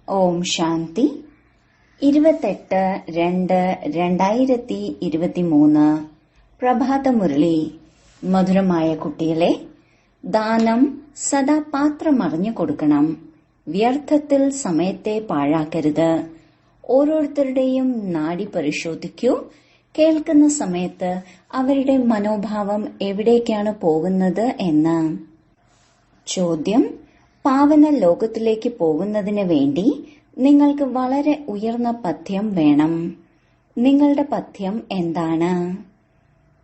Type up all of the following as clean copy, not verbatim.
ഓം ശാന്തി 28-2-2023 പ്രഭാതമുരളി. മധുരമായ കുട്ടികളെ, ദാനം സദാ പാത്രമറിഞ്ഞു കൊടുക്കണം. വ്യർത്ഥത്തിൽ സമയത്തെ പാഴാക്കരുത്. ഓരോരുത്തരുടെയും നാഡി പരിശോധിക്കൂ. കേൾക്കുന്ന സമയത്ത് അവരുടെ മനോഭാവം എവിടേക്കാണ് പോകുന്നത് എന്ന്. ചോദ്യം: പാവന ലോകത്തിലേക്ക് പോകുന്നതിന് വേണ്ടി നിങ്ങൾക്ക് വളരെ ഉയർന്ന പഥ്യം വേണം. നിങ്ങളുടെ പഥ്യം എന്താണ്?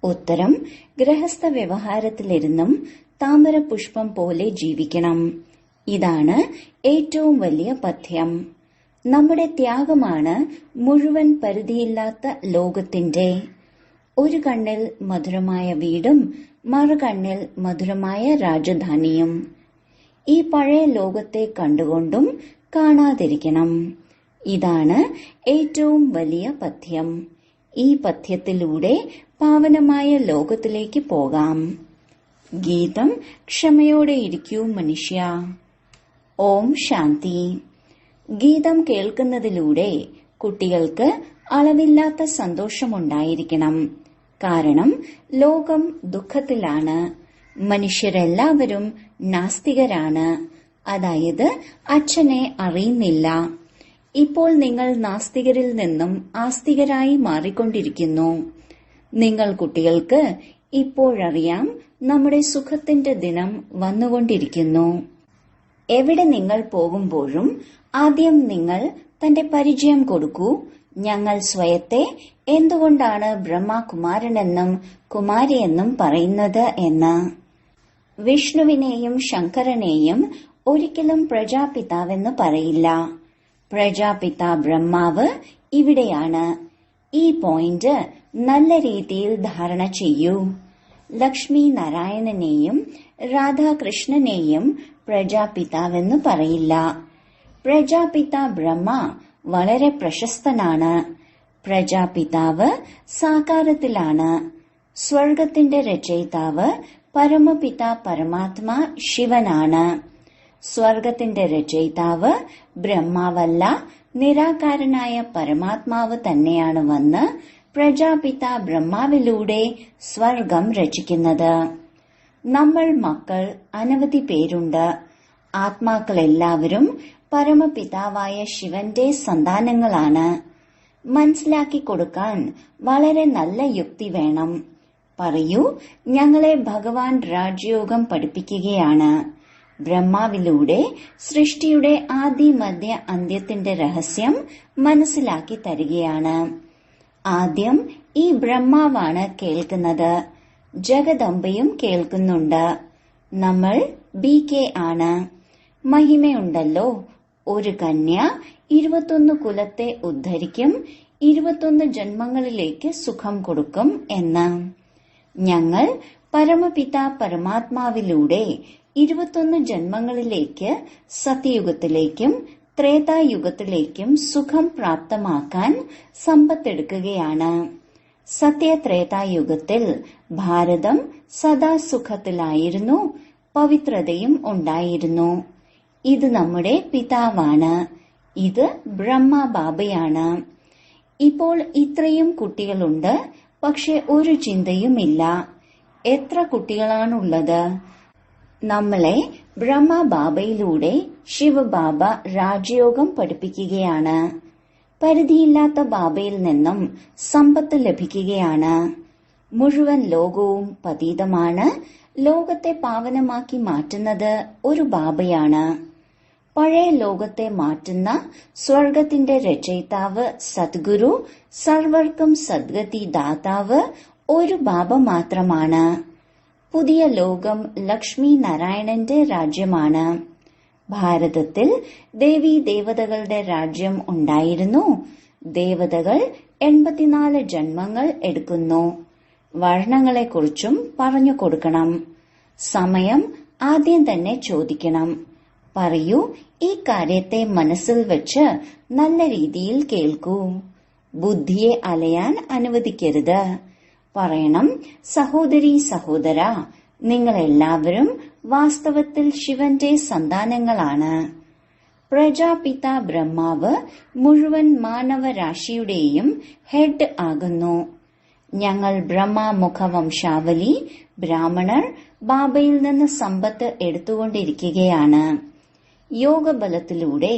ഉത്തരം: ഗൃഹസ്ഥ വ്യവഹാരത്തിലിരുന്നും താമര പുഷ്പം പോലെ ജീവിക്കണം. ഇതാണ് ഏറ്റവും വലിയ പഥ്യം. നമ്മുടെ ത്യാഗമാണ് മുഴുവൻ പരിധിയില്ലാത്ത ലോകത്തിന്റെ. ഒരു കണ്ണിൽ മധുരമായ വീടും മറുകണ്ണിൽ മധുരമായ രാജധാനിയും. ഈ പഴയ ലോകത്തെ കണ്ടുകൊണ്ടും കാണാതിരിക്കണം. ഇതാണ് ഏറ്റവും വലിയ പഥ്യം. ഈ പഥ്യത്തിലൂടെ പാവനമായ ലോകത്തിലേക്ക് പോകാം. ഗീതം: ക്ഷമയോടെ ഇരിക്കൂ മനുഷ്യ. ഓം ശാന്തി. ഗീതം കേൾക്കുന്നതിലൂടെ കുട്ടികൾക്ക് അളവില്ലാത്ത സന്തോഷമുണ്ടായിരിക്കണം. കാരണം ലോകം ദുഃഖത്തിലാണ്. മനുഷ്യരെല്ലാവരും നാസ്തികരാണ്. അതായത് അച്ഛനെ അറിയുന്നില്ല. ഇപ്പോൾ നിങ്ങൾ നാസ്തികരിൽ നിന്നും ആസ്തികരായി മാറിക്കൊണ്ടിരിക്കുന്നു. നിങ്ങൾ കുട്ടികൾക്ക് ഇപ്പോഴറിയാം നമ്മുടെ സുഖത്തിന്റെ ദിനം വന്നുകൊണ്ടിരിക്കുന്നു. എവിടെ നിങ്ങൾ പോകുമ്പോഴും ആദ്യം നിങ്ങൾ തന്റെ പരിചയം കൊടുക്കൂ. ഞങ്ങൾ സ്വയത്തെ എന്തുകൊണ്ടാണ് ബ്രഹ്മകുമാരനെന്നും കുമാരിയെന്നും പറയുന്നത് എന്ന്. വിഷ്ണുവിനെയും ശങ്കരനെയും ഒരിക്കലും പ്രജാപിതാവെന്ന് പറയില്ല. പ്രജാപിത ബ്രഹ്മാവ് ഇവിടെയാണ്. ഈ പോയിന്റ് നല്ല രീതിയിൽ ധാരണ ചെയ്യൂ. ലക്ഷ്മി നാരായണനെയും രാധാകൃഷ്ണനെയും പ്രജാപിതാവെന്ന് പറയില്ല. പ്രജാപിത ബ്രഹ്മ വളരെ പ്രശസ്തനാണ്. പ്രജാപിതാവ് സാകാരത്തിലാണ്. സ്വർഗത്തിന്റെ രചയിതാവ് പരമപിത പരമാത്മാ ശിവനാണ്. സ്വർഗത്തിന്റെ രചയിതാവ് ബ്രഹ്മാവല്ല, നിരാകാരനായ പരമാത്മാവ് തന്നെയാണ് വന്ന് പ്രജാപിത ബ്രഹ്മാവിലൂടെ സ്വർഗം രചിക്കുന്നത്. നമ്മൾ മക്കൾ അനവധി പേരുണ്ട്. ആത്മാക്കളെല്ലാവരും പരമപിതാവായ ശിവന്റെ സന്താനങ്ങളാണ്. മനസ്സിലാക്കി കൊടുക്കാൻ വളരെ നല്ല യുക്തി വേണം. പറയൂ, ഞങ്ങളെ ഭഗവാൻ രാജയോഗം പഠിപ്പിക്കുകയാണ്. ബ്രഹ്മാവിലൂടെ സൃഷ്ടിയുടെ ആദി മധ്യ അന്ത്യത്തിന്റെ രഹസ്യം മനസ്സിലാക്കി തരികയാണ്. ആദ്യം ഈ ബ്രഹ്മാവാണ് കേൾക്കുന്നത്. ജഗദംബയും കേൾക്കുന്നുണ്ട്. നമ്മൾ BK ആണ്. മഹിമയുണ്ടല്ലോ. ഒരു കന്യ 21 കുലത്തെ ഉദ്ധരിക്കും, 21 ജന്മങ്ങളിലേക്ക് സുഖം കൊടുക്കും എന്ന്. ഞങ്ങൾ പരമപിത പരമാത്മാവിലൂടെ 21 ജന്മങ്ങളിലേക്ക് സത്യയുഗത്തിലേക്കും ത്രേതായുഗത്തിലേക്കും സുഖം പ്രാപ്തമാക്കാൻ സമ്പത്തെടുക്കുകയാണ്. സത്യത്രേതായുഗത്തിൽ ഭാരതം സദാ സുഖത്തിലായിരുന്നു. പവിത്രതയും ഉണ്ടായിരുന്നു. ഇത് നമ്മുടെ പിതാവാണ്. ഇത് ബ്രഹ്മ ബാബയാണ്. ഇപ്പോൾ ഇത്രയും കുട്ടികളുണ്ട്. പക്ഷെ ഒരു ചിന്തയുമില്ല. എത്ര കുട്ടികളാണുള്ളത്? നമ്മളെ ബ്രഹ്മ ബാബയിലൂടെ ശിവബാബ രാജയോഗം പഠിപ്പിക്കുകയാണ്. പരിധിയില്ലാത്ത ബാബയിൽ നിന്നും സമ്പത്ത് ലഭിക്കുകയാണ്. മുഴുവൻ ലോകവും പതീതമാണ്. ലോകത്തെ പാവനമാക്കി മാറ്റുന്നത് ഒരു ബാബയാണ്. പഴയ ലോകത്തെ മാറ്റുന്ന സ്വർഗത്തിന്റെ രചയിതാവ് സദ്ഗുരു, സർവർക്കും സദ്ഗതി ദാതാവ് ഒരു ബാബ മാത്രമാണ്. പുതിയ ലോകം ലക്ഷ്മി നാരായണന്റെ രാജ്യമാണ്. ഭാരതത്തിൽ ദേവീ ദേവതകളുടെ രാജ്യം ഉണ്ടായിരുന്നു. ദേവതകൾ 84 ജന്മങ്ങൾ എടുക്കുന്നു. വർണ്ണങ്ങളെക്കുറിച്ചും പറഞ്ഞു കൊടുക്കണം. സമയം ആദ്യം തന്നെ ചോദിക്കണം. പറയൂ, ഈ കാര്യത്തെ മനസ്സിൽ വെച്ച് നല്ല രീതിയിൽ കേൾക്കൂ. ബുദ്ധിയെ അലയാൻ അനുവദിക്കരുത്. പറയണം, സഹോദരീ സഹോദര, നിങ്ങളെല്ലാവരും വാസ്തവത്തിൽ ശിവന്റെ സന്താനങ്ങളാണ്. പ്രജാപിത ബ്രഹ്മാവ് മുഴുവൻ മാനവരാശിയുടെയും ഹെഡ് ആകുന്നു. ഞങ്ങൾ ബ്രഹ്മമുഖ വംശാവലി ബ്രാഹ്മണർ ബാബയിൽ നിന്ന് സമ്പത്ത് എടുത്തുകൊണ്ടിരിക്കുകയാണ്. യോഗബലത്തിലൂടെ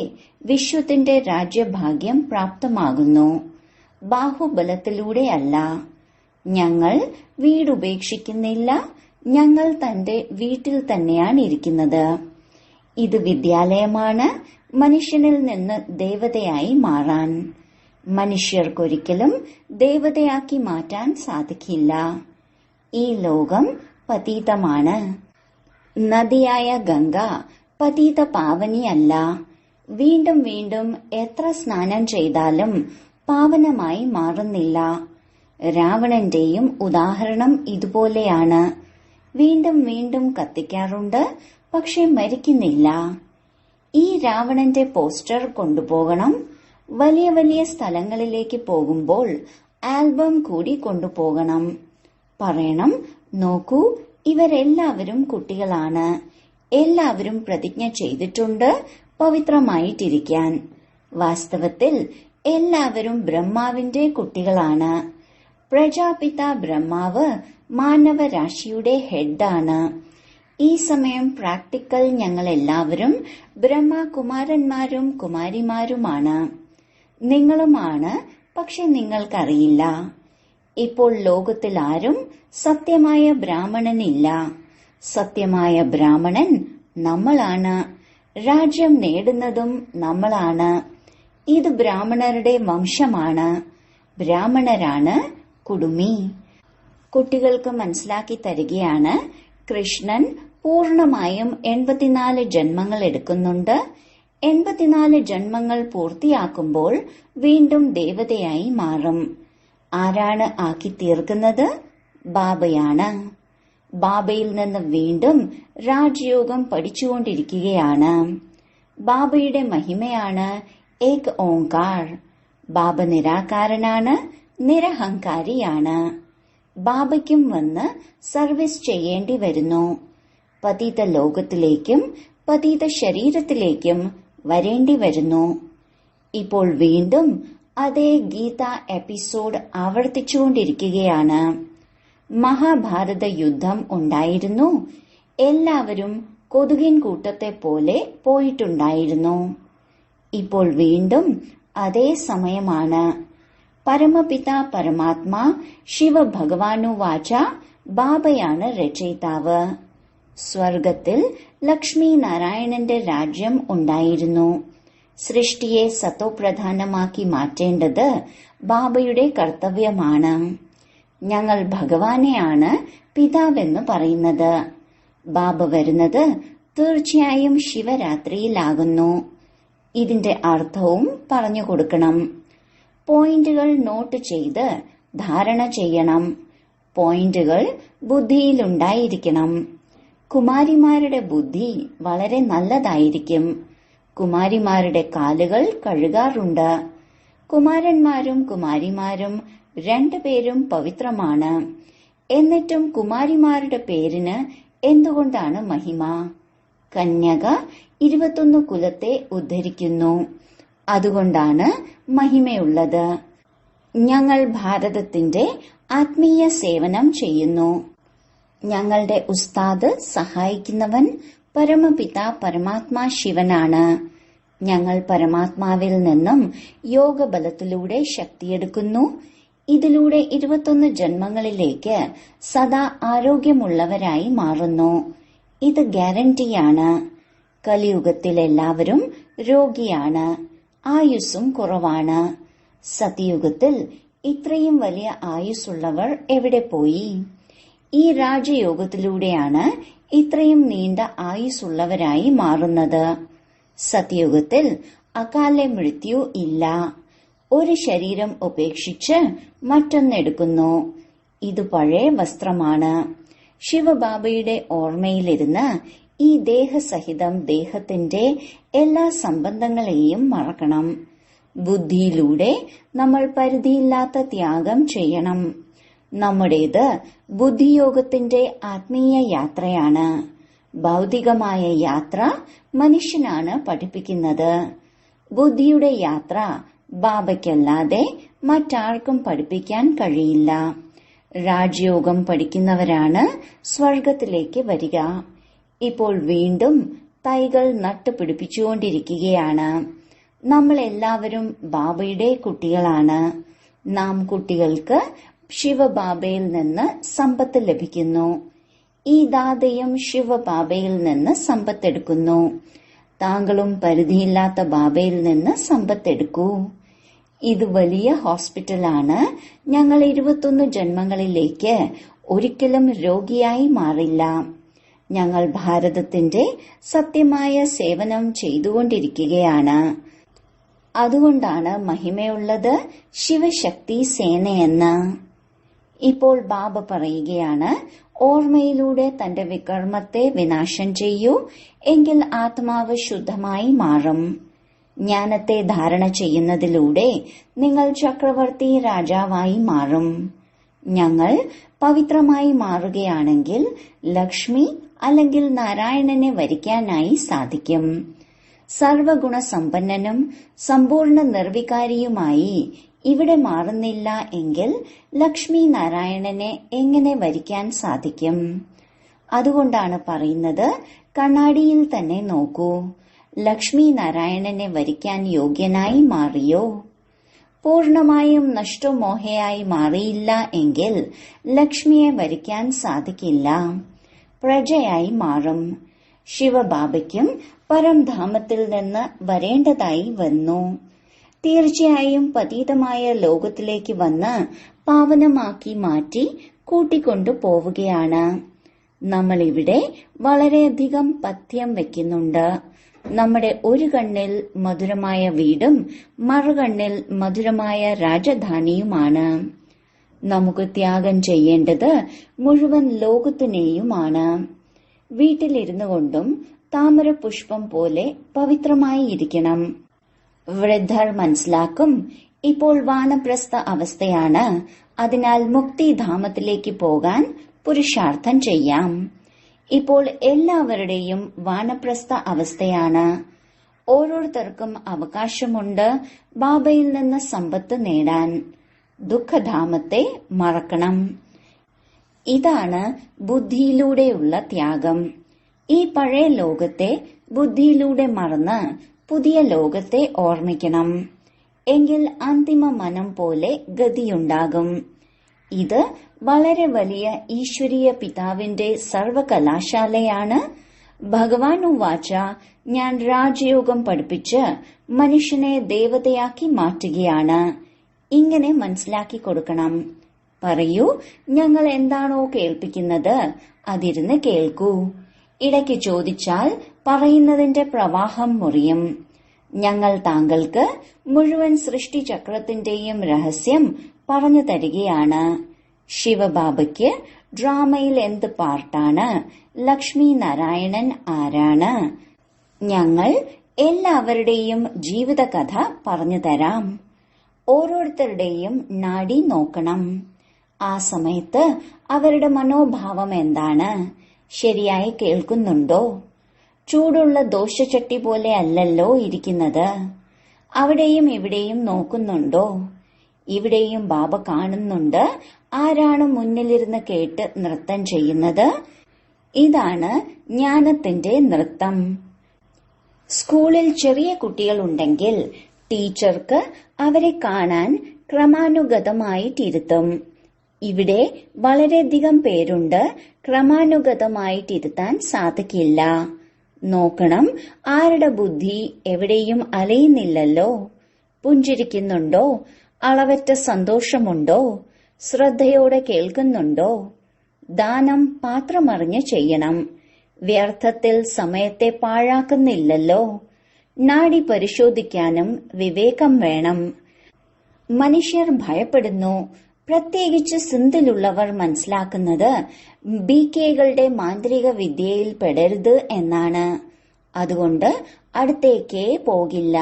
വിശ്വത്തിന്റെ രാജ്യഭാഗ്യം പ്രാപ്തമാകുന്നു, ബാഹുബലത്തിലൂടെയല്ല. ഞങ്ങൾ വീടുപേക്ഷിക്കുന്നില്ല, ഞങ്ങൾ തന്റെ വീട്ടിൽ തന്നെയാണ് ഇരിക്കുന്നത്. ഇത് വിദ്യാലയമാണ് മനുഷ്യനിൽ നിന്ന് ദേവതയായി മാറാൻ. മനുഷ്യർക്കൊരിക്കലും ദേവതയാക്കി മാറ്റാൻ സാധിക്കില്ല. ഈ ലോകം പതീതമാണ്. നദിയായ ഗംഗ പതീത പാവനിയല്ല. വീണ്ടും വീണ്ടും എത്ര സ്നാനം ചെയ്താലും പാവനമായി മാറുന്നില്ല. രാവണന്റെയും ഉദാഹരണം ഇതുപോലെയാണ്. വീണ്ടും വീണ്ടും കത്തിക്കാറുണ്ട്, പക്ഷെ മരിക്കുന്നില്ല. ഈ രാവണന്റെ പോസ്റ്റർ കൊണ്ടുപോകണം. വലിയ വലിയ സ്ഥലങ്ങളിലേക്ക് പോകുമ്പോൾ ആൽബം കൂടി കൊണ്ടുപോകണം. പറയണം, നോക്കൂ, ഇവരെല്ലാവരും കുട്ടികളാണ്. എല്ലാവരും പ്രതിജ്ഞ ചെയ്തിട്ടുണ്ട് പവിത്രമായിട്ടിരിക്കാൻ. വാസ്തവത്തിൽ എല്ലാവരും ബ്രഹ്മാവിന്റെ കുട്ടികളാണ്. പ്രജാപിത ബ്രഹ്മാവ് മാനവരാശിയുടെ ഹെഡാണ്. ഈ സമയം പ്രാക്ടിക്കൽ ഞങ്ങൾ എല്ലാവരും ബ്രഹ്മകുമാരന്മാരും കുമാരിമാരുമാണ്. നിങ്ങളുമാണ്, പക്ഷെ നിങ്ങൾക്കറിയില്ല. ഇപ്പോൾ ലോകത്തിൽ ആരും സത്യമായ ബ്രാഹ്മണനില്ല. സത്യമായ ബ്രാഹ്മണൻ നമ്മളാണ്. രാജ്യം നേടുന്നതും നമ്മളാണ്. ഇത് ബ്രാഹ്മണരുടെ വംശമാണ്. ബ്രാഹ്മണരാണ് കുടുമി. കുട്ടികൾക്ക് മനസ്സിലാക്കി തരികയാണ്, കൃഷ്ണൻ പൂർണമായും 84 ജന്മങ്ങൾ എടുക്കുന്നുണ്ട്. 84 ജന്മങ്ങൾ പൂർത്തിയാക്കുമ്പോൾ വീണ്ടും ദേവതയായി മാറും. ആരാണ് ആക്കി തീർക്കുന്നത്? ബാബയാണ്. ബാബയിൽ നിന്ന് വീണ്ടും രാജയോഗം പഠിച്ചുകൊണ്ടിരിക്കുകയാണ്. ബാബയുടെ മഹിമയാണ് ഏക് ഓംകാർ. ബാബ നിരാകാരനാണ്, നിരഹങ്കാരിയാണ്. ബാബയ്ക്കും വന്ന് സർവീസ് ചെയ്യേണ്ടി വരുന്നു. പതിത ലോകത്തിലേക്കും പതിത ശരീരത്തിലേക്കും വരേണ്ടി വരുന്നു. ഇപ്പോൾ വീണ്ടും അതേ ഗീത എപ്പിസോഡ് ആവർത്തിച്ചുകൊണ്ടിരിക്കുകയാണ്. മഹാഭാരത യുദ്ധം ഉണ്ടായിരുന്നു. എല്ലാവരും കൊതുകിൻ കൂട്ടത്തെ പോലെ പോയിട്ടുണ്ടായിരുന്നു. ഇപ്പോൾ വീണ്ടും അതേ സമയമാണ്. പരമപിത പരമാത്മാ ശിവഭഗവാനുവാച ബാബയാണ് രചയിതാവ്. സ്വർഗത്തിൽ ലക്ഷ്മി നാരായണന്റെ രാജ്യം ഉണ്ടായിരുന്നു. സൃഷ്ടിയെ സതോപ്രധാനമാക്കി മാറ്റേണ്ടത് ബാബയുടെ കർത്തവ്യമാണ്. ഞങ്ങൾ ഭഗവാനെയാണ് പിതാവെന്ന് പറയുന്നത്. ബാബ വരുന്നത് തീർച്ചയായും ശിവരാത്രിയിലാകുന്നു. ഇതിന്റെ അർത്ഥവും പറഞ്ഞു കൊടുക്കണം. പോയിന്റുകൾ നോട്ട് ചെയ്ത് ധാരണ ചെയ്യണം. പോയിന്റുകൾ ബുദ്ധിയിലുണ്ടായിരിക്കണം. കുമാരിമാരുടെ ബുദ്ധി വളരെ നല്ലതായിരിക്കും. കുമാരിമാരുടെ കാലുകൾ കഴുകാറുണ്ട്. കുമാരന്മാരും കുമാരിമാരും രണ്ടുപേരും പവിത്രമാണ്. എന്നിട്ടും കുമാരിമാരുടെ പേരിന് എന്തുകൊണ്ടാണ് മഹിമ? കന്യക 21 കുലത്തെ ഉദ്ധരിക്കുന്നു. അതുകൊണ്ടാണ് മഹിമയുള്ളത്. ഞങ്ങൾ ഭാരതത്തിന്റെ ആത്മീയ സേവനം ചെയ്യുന്നു. ഞങ്ങളുടെ ഉസ്താദ് സഹായിക്കുന്നവൻ പരമപിത പരമാത്മാ ശിവനാണ്. ഞങ്ങൾ പരമാത്മാവിൽ നിന്നും യോഗബലത്തിലൂടെ ശക്തിയെടുക്കുന്നു. ഇതിലൂടെ 21 ജന്മങ്ങളിലേക്ക് സദാ ആരോഗ്യമുള്ളവരായി മാറുന്നു. ഇത് ഗ്യാരണ്ടിയാണ്. കലിയുഗത്തിൽ എല്ലാവരും രോഗിയാണ്. ആയുസ്സും കുറവാണ്. സത്യയുഗത്തിൽ ഇത്രയും വലിയ ആയുസ്സുള്ളവർ എവിടെ പോയി? ഈ രാജയോഗത്തിലൂടെയാണ് ഇത്രയും നീണ്ട ആയുസ്സുള്ളവരായി മാറുന്നത്. സത്യയുഗത്തിൽ അകാല മൃത്യു ഇല്ല. ഒരു ശരീരം ഉപേക്ഷിച്ച് മറ്റൊന്നെടുക്കുന്നു. ഇത് പഴയ വസ്ത്രമാണ്. ശിവബാബയുടെ ഓർമ്മയിലിരുന്ന് ഈ ദേഹസഹിതം ദേഹത്തിന്റെ എല്ലാ സംബന്ധങ്ങളെയും മറക്കണം. ബുദ്ധിയിലൂടെ നമ്മൾ പരിധിയില്ലാത്ത ത്യാഗം ചെയ്യണം. നമ്മുടേത് ബുദ്ധിയോഗത്തിന്റെ ആത്മീയ യാത്രയാണ്. ഭൗതികമായ യാത്ര മനുഷ്യനാണ് പഠിപ്പിക്കുന്നത്. ബുദ്ധിയുടെ യാത്ര ബാബയ്ക്കല്ലാതെ മറ്റാർക്കും പഠിപ്പിക്കാൻ കഴിയില്ല. രാജയോഗം പഠിക്കുന്നവരാണ് സ്വർഗത്തിലേക്ക് വരിക. ഇപ്പോൾ വീണ്ടും തൈകൾ നട്ടുപിടിപ്പിച്ചുകൊണ്ടിരിക്കുകയാണ്. നമ്മൾ എല്ലാവരും ബാബയുടെ കുട്ടികളാണ്. നാം കുട്ടികൾക്ക് ശിവബാബയിൽ നിന്ന് സമ്പത്ത് ലഭിക്കുന്നു. ഈ ദാതയും ശിവബാബയിൽ നിന്ന് സമ്പത്തെടുക്കുന്നു. താങ്കളും പരിധിയില്ലാത്ത ബാബയിൽ നിന്ന് സമ്പത്തെടുക്കൂ. ഇത് വലിയ ഹോസ്പിറ്റലാണ്. ഞങ്ങൾ 21 ജന്മങ്ങളിലേക്ക് ഒരിക്കലും രോഗിയായി മാറില്ല. ഞങ്ങൾ ഭാരതത്തിന്റെ സത്യമായ സേവനം ചെയ്തുകൊണ്ടിരിക്കുകയാണ്. അതുകൊണ്ടാണ് മഹിമയുള്ളത് ശിവശക്തി സേനയെന്ന്. ഇപ്പോൾ ബാബ പറയുകയാണ്, ഓർമ്മയിലൂടെ തന്റെ വികർമ്മത്തെ വിനാശം ചെയ്യൂ, എങ്കിൽ ആത്മാവ് ശുദ്ധമായി മാറും. ജ്ഞാനത്തെ ധാരണ ചെയ്യുന്നതിലൂടെ നിങ്ങൾ ചക്രവർത്തി രാജാവായി മാറും. ഞങ്ങൾ പവിത്രമായി മാറുകയാണെങ്കിൽ ലക്ഷ്മി അല്ലെങ്കിൽ നാരായണനെ വരിക്കാനായി സാധിക്കും. സർവഗുണസമ്പന്നനും സമ്പൂർണ്ണ നിർവികാരിയുമായി ഇവിടെ മാറുന്നില്ല എങ്കിൽ ലക്ഷ്മി നാരായണനെ എങ്ങനെ വരിക്കാൻ സാധിക്കും? അതുകൊണ്ടാണ് പറയുന്നത്, കണ്ണാടിയിൽ തന്നെ നോക്കൂ. ലക്ഷ്മി നാരായണനെ വരിക്കാൻ യോഗ്യനായി മാറിയോ? പൂർണമായും നഷ്ടമോഹയായി മാറിയില്ല എങ്കിൽ ലക്ഷ്മിയെ വരിക്കാൻ സാധിക്കില്ല. പ്രജയായി മാറും. ശിവബാബയ്ക്കും പരംധാമത്തിൽ നിന്ന് വരേണ്ടതായി വന്നു. തീർച്ചയായും പതീതമായ ലോകത്തിലേക്ക് വന്ന് പാവനമാക്കി മാറ്റി കൂട്ടിക്കൊണ്ടു പോവുകയാണ്. നമ്മൾ ഇവിടെ വളരെയധികം പഥ്യം വെക്കുന്നുണ്ട്. നമ്മുടെ ഒരു കണ്ണിൽ മധുരമായ വീടും മറുകണ്ണിൽ മധുരമായ രാജധാനിയുമാണ്. നമുക്ക് ത്യാഗം ചെയ്യേണ്ടത് മുഴുവൻ ലോകത്തിനെയുമാണ്. വീട്ടിലിരുന്നു കൊണ്ടും താമര പുഷ്പം പോലെ പവിത്രമായി ഇരിക്കണം. വൃദ്ധർ മനസ്സിലാക്കും, ഇപ്പോൾ വാനപ്രസ്ഥ അവസ്ഥയാണ്. അതിനാൽ മുക്തിധാമത്തിലേക്ക് പോകാൻ പുരുഷാർത്ഥം ചെയ്യാം. ഇപ്പോൾ എല്ലാവരുടെയും വാനപ്രസ്ഥ അവസ്ഥയാണ്. ഓരോരുത്തർക്കും അവകാശമുണ്ട് ബാബയിൽ നിന്ന് സമ്പത്ത് നേടാൻ. ദുഃഖധാമത്തെ മറക്കണം. ഇതാണ് ബുദ്ധിയിലൂടെയുള്ള ത്യാഗം. ഈ പഴയ ലോകത്തെ ബുദ്ധിയിലൂടെ മറന്ന് പുതിയ ലോകത്തെ ഓർമ്മിക്കണം. എങ്കിൽ അന്തിമ മനം പോലെ ഗതിയുണ്ടാകും. ഇത് വളരെ വലിയ ഈശ്വരീയ പിതാവിന്റെ സർവകലാശാലയാണ്. ഭഗവാൻ ഉവാച, ഞാൻ രാജയോഗം പഠിപ്പിച്ച് മനുഷ്യനെ ദേവതയാക്കി മാറ്റുകയാണ്. ഇങ്ങനെ മനസ്സിലാക്കി കൊടുക്കണം. പറയൂ, ഞങ്ങൾ എന്താണോ കേൾപ്പിക്കുന്നത് അതിരുന്ന് കേൾക്കൂ. ഇടയ്ക്ക് ചോദിച്ചാൽ പറയുന്നതിന്റെ പ്രവാഹം മുറിയും. ഞങ്ങൾ താങ്കൾക്ക് മുഴുവൻ സൃഷ്ടിചക്രത്തിന്റെയും രഹസ്യം പറഞ്ഞു തരികയാണ്. ശിവബാബയ്ക്ക് ഡ്രാമയിൽ എന്ത് പാർട്ടാണ്? ലക്ഷ്മി നാരായണൻ ആരാണ്? ഞങ്ങൾ എല്ലാവരുടെയും ജീവിതകഥ പറഞ്ഞു തരാം. ഓരോരുത്തരുടെയും നാഡി നോക്കണം. ആ സമയത്ത് അവരുടെ മനോഭാവം എന്താണ്? ശരിയായി കേൾക്കുന്നുണ്ടോ? ചൂടുള്ള ദോശച്ചട്ടി പോലെ അല്ലല്ലോ ഇരിക്കുന്നത്. അവിടെയും ഇവിടെയും നോക്കുന്നുണ്ടോ? ഇവിടെയും ബാബ കാണുന്നുണ്ട്. ആരാണ് മുന്നിലിരുന്ന് കേട്ട് നൃത്തം ചെയ്യുന്നത്? ഇതാണ് ജ്ഞാനത്തിന്റെ നൃത്തം. സ്കൂളിൽ ചെറിയ കുട്ടികളുണ്ടെങ്കിൽ ടീച്ചർക്ക് അവരെ കാണാൻ ക്രമാനുഗതമായിട്ടിരുത്തും. ഇവിടെ വളരെയധികം പേരുണ്ട്. ക്രമാനുഗതമായിട്ടിരുത്താൻ സാധിക്കില്ല. നോക്കണം, ആരുടെ ബുദ്ധി എവിടെയും അലയുന്നില്ലല്ലോ. പുഞ്ചിരിക്കുന്നുണ്ടോ? അളവറ്റ സന്തോഷമുണ്ടോ? ശ്രദ്ധയോടെ കേൾക്കുന്നുണ്ടോ? ദാനം പാത്രമറിഞ്ഞ് ചെയ്യണം. വ്യർത്ഥത്തിൽ സമയത്തെ പാഴാക്കുന്നില്ലല്ലോ. നാഡി പരിശോധിക്കാനും വിവേകം വേണം. മനുഷ്യർ ഭയപ്പെടുന്നു. പ്രത്യേകിച്ച് സിന്ധിലുള്ളവർ മനസ്സിലാക്കുന്നത് BKകളുടെ മാന്ത്രിക വിദ്യയിൽ പെടരുത് എന്നാണ്. അതുകൊണ്ട് അടുത്തേക്കേ പോകില്ല.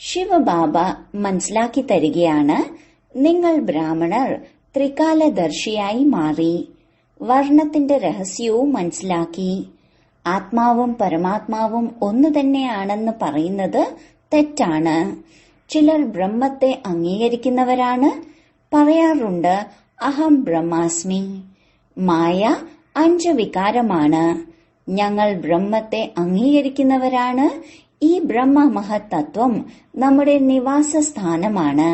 ശിവബാബ മനസ്സിലാക്കി തരികയാണ്, നിങ്ങൾ ബ്രാഹ്മണർ ത്രികാലദർശിയായി മാറി. വർണ്ണത്തിന്റെ രഹസ്യവും മനസ്സിലാക്കി. ആത്മാവും പരമാത്മാവും ഒന്നു തന്നെയാണെന്ന് പറയുന്നത് തെറ്റാണ്. ചിലർ ബ്രഹ്മത്തെ അംഗീകരിക്കുന്നവരാണ്. പറയാറുണ്ട്, അഹം ബ്രഹ്മാസ്മി. മായ 5 വികാരമാണ്. ഞങ്ങൾ ബ്രഹ്മത്തെ അംഗീകരിക്കുന്നവരാണ്. ഈ ബ്രഹ്മ മഹത്തത്വം നമ്മുടെ നിവാസ സ്ഥാനമാണ്.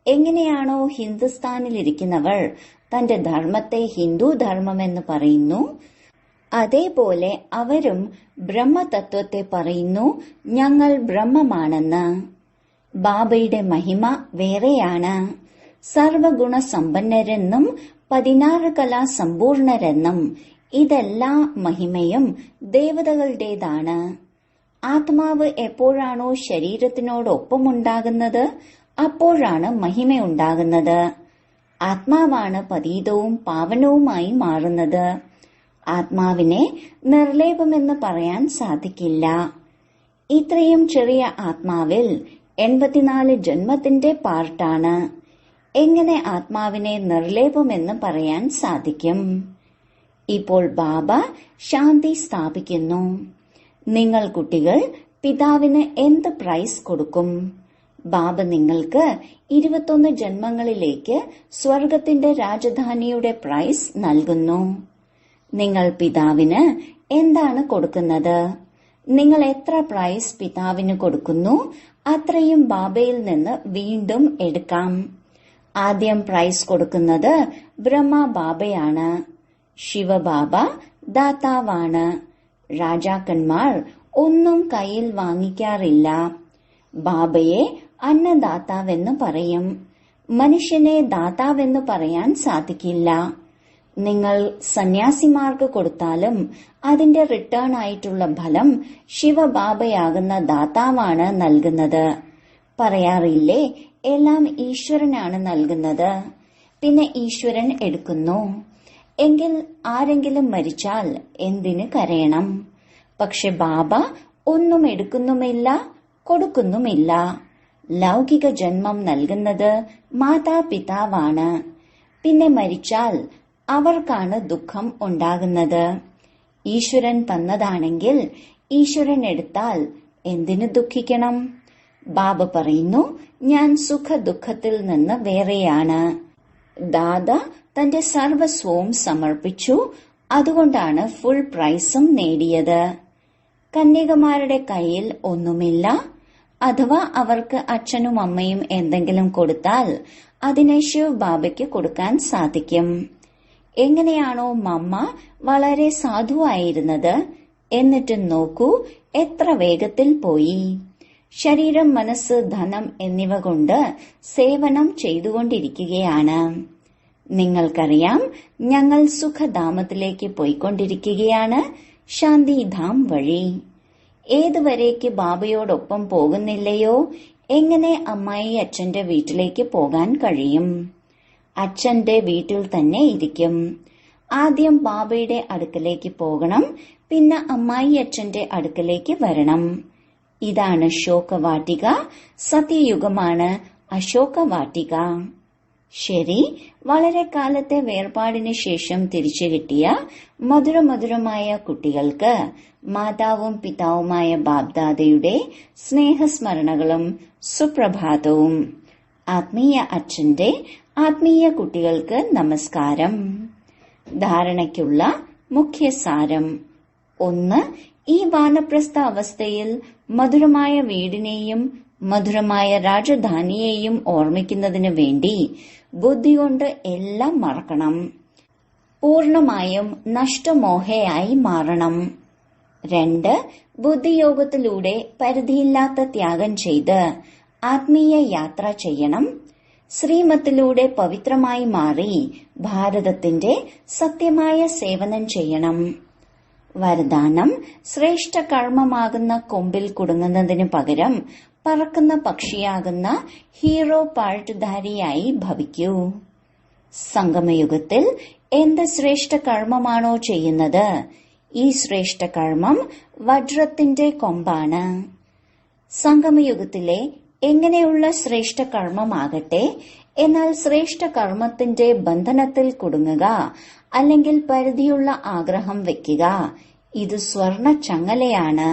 എങ്ങനെയാണോ ഹിന്ദുസ്ഥാനിലിരിക്കുന്നവർ തന്റെ ധർമ്മത്തെ ഹിന്ദു ധർമ്മമെന്ന് പറയുന്നു, അതേപോലെ അവരും ബ്രഹ്മതത്വത്തെ പറയുന്നു, ഞങ്ങൾ ബ്രഹ്മമാണെന്ന്. ബാബയുടെ മഹിമ വേറെയാണ്. സർവഗുണസമ്പന്നരെന്നും 16 കലാസമ്പൂർണരെന്നും ഇതെല്ലാ മഹിമയും ദേവതകളുടേതാണ്. ആത്മാവ് എപ്പോഴാണോ ശരീരത്തിനോടൊപ്പമുണ്ടാകുന്നത് അപ്പോഴാണ് മഹിമയുണ്ടാകുന്നത്. ആത്മാവാണ് പതീതവും പാവനവുമായി മാറുന്നത്. ആത്മാവിനെ നിർലേപമെന്ന് പറയാൻ സാധിക്കില്ല. ഇത്രയും ചെറിയ ആത്മാവിൽ 84 ജന്മത്തിന്റെ പാർട്ടാണ്. എങ്ങനെ ആത്മാവിനെ നിർലേപമെന്ന് പറയാൻ സാധിക്കും? ഇപ്പോൾ ബാബ ശാന്തി സ്ഥാപിക്കുന്നു. നിങ്ങൾ കുട്ടികൾ പിതാവിന് എന്ത് പ്രൈസ് കൊടുക്കും? ബാബ നിങ്ങൾക്ക് 21 ജന്മങ്ങളിലേക്ക് സ്വർഗത്തിന്റെ രാജധാനിയുടെ പ്രൈസ് നൽകുന്നു. നിങ്ങൾ പിതാവിന് എന്താണ് കൊടുക്കുന്നത്? നിങ്ങൾ എത്ര പ്രൈസ് പിതാവിന് കൊടുക്കുന്നു അത്രയും ബാബയിൽ നിന്ന് വീണ്ടും എടുക്കാം. ആദ്യം പ്രൈസ് കൊടുക്കുന്നത് ബ്രഹ്മ ബാബയാണ്. ശിവബാബ ദാതാവാണ്. രാജാക്കന്മാർ ഒന്നും കയ്യിൽ വാങ്ങിക്കാറില്ല. ബാബയെ അന്നദാതാവെന്ന് പറയും. മനുഷ്യനെ ദാതാവെന്ന് പറയാൻ സാധിക്കില്ല. നിങ്ങൾ സന്യാസിമാർക്ക് കൊടുത്താലും അതിന്റെ റിട്ടേൺ ആയിട്ടുള്ള ഫലം ശിവബാബയാകുന്ന ദാതാവാണ് നൽകുന്നത്. പറയാറില്ലേ, എല്ലാം ഈശ്വരനാണ് നൽകുന്നത്. പിന്നെ ഈശ്വരൻ എടുക്കുന്നു. എങ്കിൽ ആരെങ്കിലും മരിച്ചാൽ എന്തിന് കരയണം? പക്ഷെ ബാബ ഒന്നും എടുക്കുന്നുമില്ല, കൊടുക്കുന്നുമില്ല. ലൗകിക ജന്മം നൽകുന്നത് മാതാപിതാവാണ്. പിന്നെ മരിച്ചാൽ അവർക്കാണ് ദുഃഖം ഉണ്ടാകുന്നത്. ഈശ്വരൻ തന്നതാണെങ്കിൽ ഈശ്വരൻ എടുത്താൽ എന്തിനു ദുഃഖിക്കണം? ബാബ പറയുന്നു, ഞാൻ സുഖ ദുഃഖത്തിൽ നിന്ന് വേറെയാണ്. ദാദ തന്റെ സർവസ്വവും സമർപ്പിച്ചു. അതുകൊണ്ടാണ് ഫുൾ പ്രൈസും നേടിയത്. കന്യകമാരുടെ കയ്യിൽ ഒന്നുമില്ല. അഥവാ അവർക്ക് അച്ഛനും അമ്മയും എന്തെങ്കിലും കൊടുത്താൽ അതിനെ ശിവ് ബാബയ്ക്ക് കൊടുക്കാൻ സാധിക്കും. എങ്ങനെയാണോ മമ്മ വളരെ സാധുവായിരുന്നത്, എന്നിട്ട് നോക്കൂ എത്ര വേഗത്തിൽ പോയി. ശരീരം, മനസ്സ്, ധനം എന്നിവ കൊണ്ട് സേവനം ചെയ്തുകൊണ്ടിരിക്കുകയാണ്. നിങ്ങൾക്കറിയാം, ഞങ്ങൾ സുഖധാമത്തിലേക്ക് പോയിക്കൊണ്ടിരിക്കുകയാണ്, ശാന്തിധാം വഴി. ഏതുവരേക്ക് ബാബയോടൊപ്പം പോകുന്നില്ലയോ, എങ്ങനെ അമ്മായി അച്ഛന്റെ വീട്ടിലേക്ക് പോകാൻ കഴിയും? അച്ഛന്റെ വീട്ടിൽ തന്നെ ഇരിക്കും. ആദ്യം ബാബയുടെ അടുക്കലേക്ക് പോകണം, പിന്നെ അമ്മായി അച്ഛന്റെ അടുക്കലേക്ക് വരണം. ഇതാണ് ശോകവാട്ടിക. സത്യയുഗമാണ് അശോകവാട്ടിക. ശരി, വളരെ കാലത്തെ വേർപാടിന് ശേഷം തിരിച്ചു കിട്ടിയ മധുരമധുരമായ കുട്ടികൾക്ക് മാതാവും പിതാവുമായ ബാബ്ദാദയുടെ സ്നേഹസ്മരണകളും സുപ്രഭാതവും. ആത്മീയ അച്ഛന്റെ ആത്മീയ കുട്ടികൾക്ക് നമസ്കാരം. ധാരണയ്ക്കുള്ള മുഖ്യസാരം. 1. ഈ വാനപ്രസ്ഥ അവസ്ഥയിൽ മധുരമായ വീടിനെയും മധുരമായ രാജധാനിയെയും ഓർമ്മിക്കുന്നതിനു വേണ്ടി ബുദ്ധി കൊണ്ട് എല്ലാം മറക്കണം. പൂർണമായും നഷ്ടമോഹയായി മാറണം. 2. ബുദ്ധിയോഗത്തിലൂടെ പരിധിയില്ലാത്ത ത്യാഗം ചെയ്ത് ആത്മീയ യാത്ര ചെയ്യണം. ശ്രീമത്തിലൂടെ പവിത്രമായി മാറി ഭാരതത്തിന്റെ സത്യമായ സേവനം ചെയ്യണം. വരദാനം: ശ്രേഷ്ഠ കർമ്മമാകുന്ന കൊമ്പിൽ കുടുങ്ങുന്നതിനു പകരം പറക്കുന്ന പക്ഷിയാകുന്ന ഹീറോ പാട്ടുധാരിയായി ഭവിക്കൂ. സംഗമയുഗത്തിൽ എന്ത് ശ്രേഷ്ഠ കർമ്മമാണോ ചെയ്യുന്നത്, ഈ ശ്രേഷ്ഠ കർമ്മം വജ്രത്തിന്റെ കൊമ്പാണ്. സംഗമയുഗത്തിലെ എങ്ങനെയുള്ള ശ്രേഷ്ഠ കർമ്മമാകട്ടെ, എന്നാൽ ശ്രേഷ്ഠ കർമ്മത്തിന്റെ ബന്ധനത്തിൽ കുടുങ്ങുക അല്ലെങ്കിൽ പരിധിയുള്ള ആഗ്രഹം വെക്കുക ഇത് സ്വർണ ചങ്ങലയാണ്.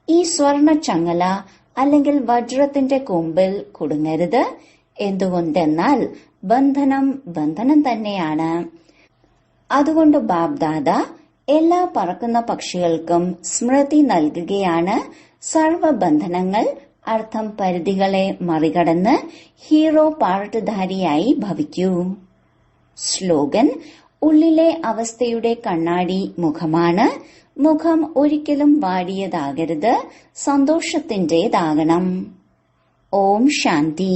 ഈ സ്വർണ ചങ്ങല അല്ലെങ്കിൽ വജ്രത്തിന്റെ കൊമ്പിൽ കുടുങ്ങരുത്. എന്തുകൊണ്ടെന്നാൽ ബന്ധനം ബന്ധനം തന്നെയാണ്. അതുകൊണ്ട് ബാബ്ദാദ എല്ലാ പറക്കുന്ന പക്ഷികൾക്കും സ്മൃതി നൽകുകയാണ്. സർവബന്ധനങ്ങൾ അർത്ഥം പരിധികളെ മറികടന്ന് ഹീറോ പാർട്ടുധാരിയായി ഭവിക്കൂ. സ്ലോഗൻ: ഉള്ളിലെ അവസ്ഥയുടെ കണ്ണാടി മുഖമാണ്. മുഖം ഒരിക്കലും വാടിയതാകരുത്, സന്തോഷത്തിന്റേതാകണം. ഓം ശാന്തി.